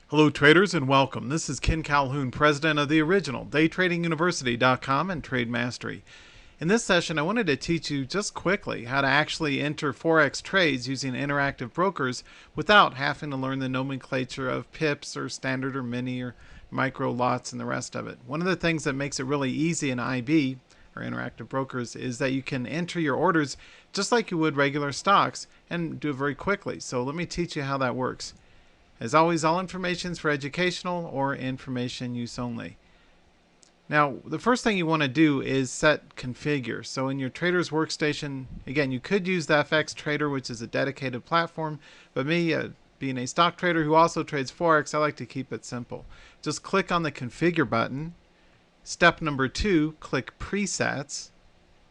Hello traders and welcome. This is Ken Calhoun, president of the original DayTradingUniversity.com and Trade Mastery. In this session I wanted to teach you just quickly how to actually enter Forex trades using interactive brokers without having to learn the nomenclature of pips or standard or mini or micro lots and the rest of it. One of the things that makes it really easy in IB or interactive brokers is that you can enter your orders just like you would regular stocks and do it very quickly. So let me teach you how that works. As always, all information is for educational or information use only. Now, the first thing you want to do is set configure. So in your trader's workstation, again, you could use the FX Trader, which is a dedicated platform, but me, being a stock trader who also trades Forex, I like to keep it simple. Just click on the configure button. Step number 2, click presets.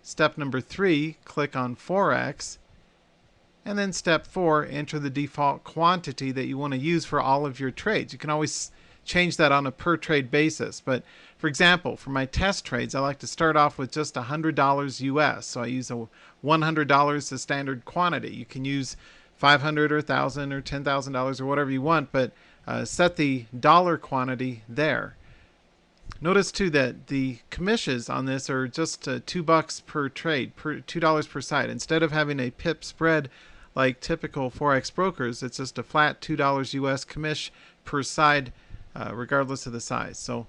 Step number 3, click on Forex. And then step 4, enter the default quantity that you want to use for all of your trades. You can always change that on a per trade basis. But for example, for my test trades, I like to start off with just $100 US. So I use a $100 as standard quantity. You can use $500 or $1,000 or $10,000 or whatever you want, but set the dollar quantity there. Notice too that the commissions on this are just $2 per trade, $2 per side. Instead of having a pip spread like typical Forex brokers, it's just a flat $2 US commish per side, regardless of the size. So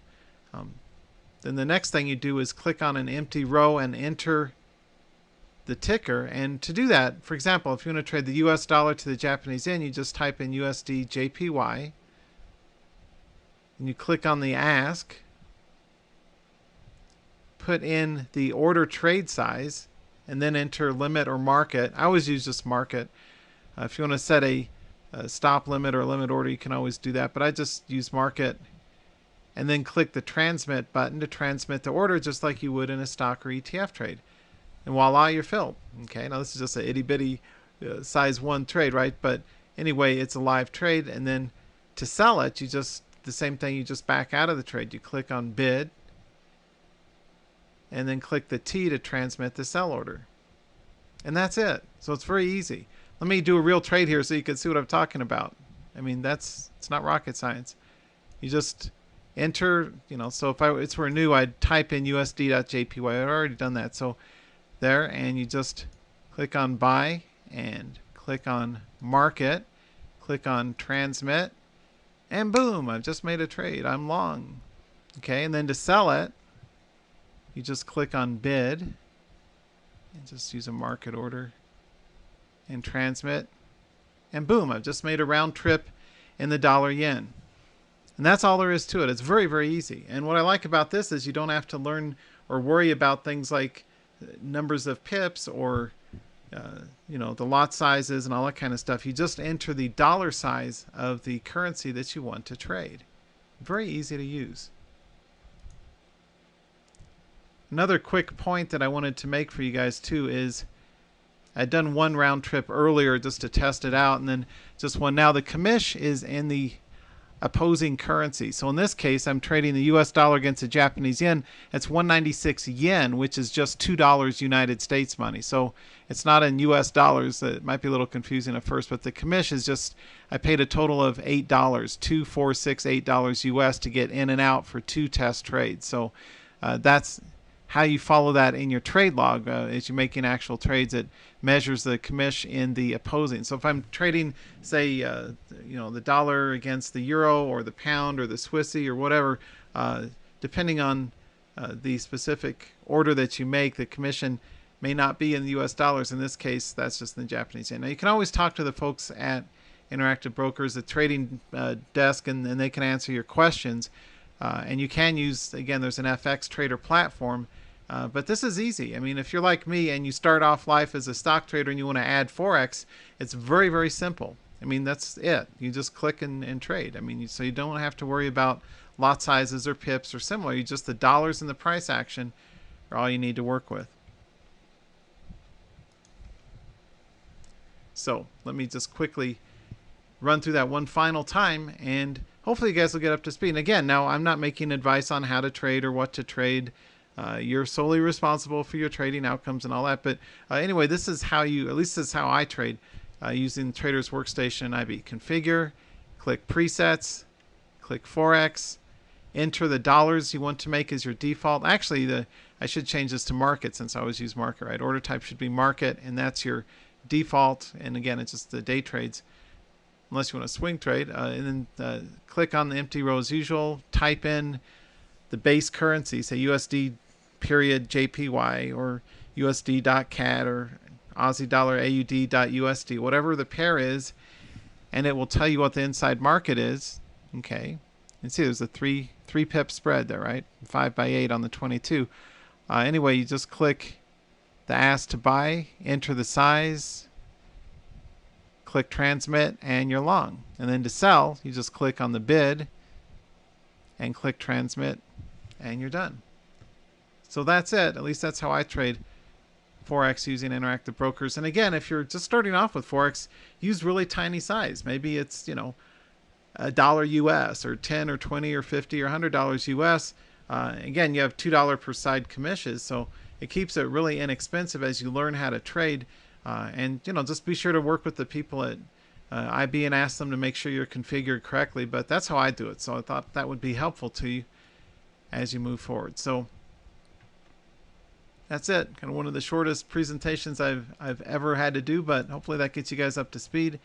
then the next thing you do is click on an empty row and enter the ticker. And to do that, for example, if you want to trade the US dollar to the Japanese yen, you just type in USD JPY and you click on the ask, put in the order trade size, and then enter limit or market. I always use just market. If you want to set a stop limit or limit order, you can always do that, but I just use market. And then click the transmit button to transmit the order just like you would in a stock or ETF trade. And voila, you're filled. Okay, now this is just a itty bitty size 1 trade, right? But anyway, it's a live trade. And then to sell it, you just, the same thing, you just back out of the trade. You click on bid, and then click the T to transmit the sell order. And that's it. So it's very easy. Let me do a real trade here so you can see what I'm talking about. I mean, it's not rocket science. You just enter, so if it's were new, I'd type in USD.JPY. I've already done that. So there, and you just click on buy and click on market, click on transmit, and boom, I've just made a trade. I'm long. Okay, and then to sell it, you just click on bid and just use a market order and transmit, and boom, I've just made a round trip in the dollar yen. And that's all there is to it. It's very, very easy. And what I like about this is you don't have to learn or worry about things like numbers of pips or the lot sizes and all that kind of stuff. You just enter the dollar size of the currency that you want to trade. Very easy to use. Another quick point that I wanted to make for you guys too is I'd done one round trip earlier just to test it out, and then just one now. The commish is in the opposing currency. So in this case, I'm trading the US dollar against the Japanese yen. It's 196 yen, which is just $2 United States money. So it's not in US dollars. It might be a little confusing at first, but the commish is just, I paid a total of $8, $8 US to get in and out for 2 test trades. So that's how you follow that in your trade log. As you're making actual trades, it measures the commish in the opposing. So if I'm trading, say, the dollar against the euro or the pound or the Swissy or whatever, depending on the specific order that you make, the commission may not be in the US dollars. In this case, that's just in the Japanese yen. Now you can always talk to the folks at Interactive Brokers, the trading desk, and they can answer your questions. And you can use, again, there's an FX Trader platform, but this is easy. I mean, if you're like me and you start off life as a stock trader and you want to add Forex, it's very, very simple. I mean, that's it. You just click and trade. I mean, so you don't have to worry about lot sizes or pips or similar. You just, the dollars and the price action are all you need to work with. So let me just quickly run through that one final time, and hopefully you guys will get up to speed. And again, now I'm not making advice on how to trade or what to trade. You're solely responsible for your trading outcomes and all that. But anyway, this is how you, at least this is how I trade using Trader's Workstation and IB. Configure, click Presets, click Forex, enter the dollars you want to make as your default. Actually, I should change this to market since I always use market, right? Order type should be market, and that's your default. And again, it's just the day trades, unless you want to swing trade. And then click on the empty row as usual. Type in the base currency, say USD period JPY or USD.CAD or Aussie dollar AUD.USD, whatever the pair is, and it will tell you what the inside market is. Okay, and see there's a three pip spread there, right? 5/8 on the 22. Anyway, you just click the ask to buy, enter the size, click transmit, and you're long. And then to sell, you just click on the bid and click transmit, and you're done. So that's it. At least that's how I trade Forex using Interactive Brokers. And again, if you're just starting off with Forex, use really tiny size. Maybe it's, $1 US or 10 or 20 or 50 or $100 US. Again, you have $2 per side commissions, so it keeps it really inexpensive as you learn how to trade. And just be sure to work with the people at IB and ask them to make sure you're configured correctly. But that's how I do it. So I thought that would be helpful to you as you move forward. So that's it. Kind of one of the shortest presentations I've ever had to do, but hopefully that gets you guys up to speed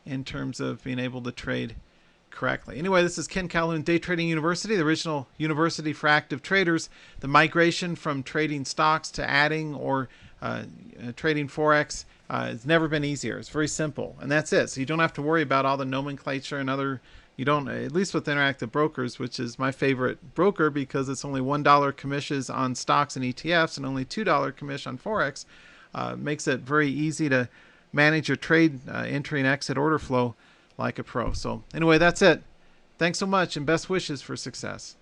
in terms of being able to trade correctly. Anyway, this is Ken Calhoun, Day Trading University, the original university for active traders. The migration from trading stocks to adding or trading Forex has never been easier. It's very simple, and that's it. So you don't have to worry about all the nomenclature and other. You don't, at least with Interactive Brokers, which is my favorite broker because it's only $1 commissions on stocks and ETFs and only $2 commission on Forex. Makes it very easy to manage your trade entry and exit order flow like a pro. So anyway, that's it. Thanks so much and best wishes for success.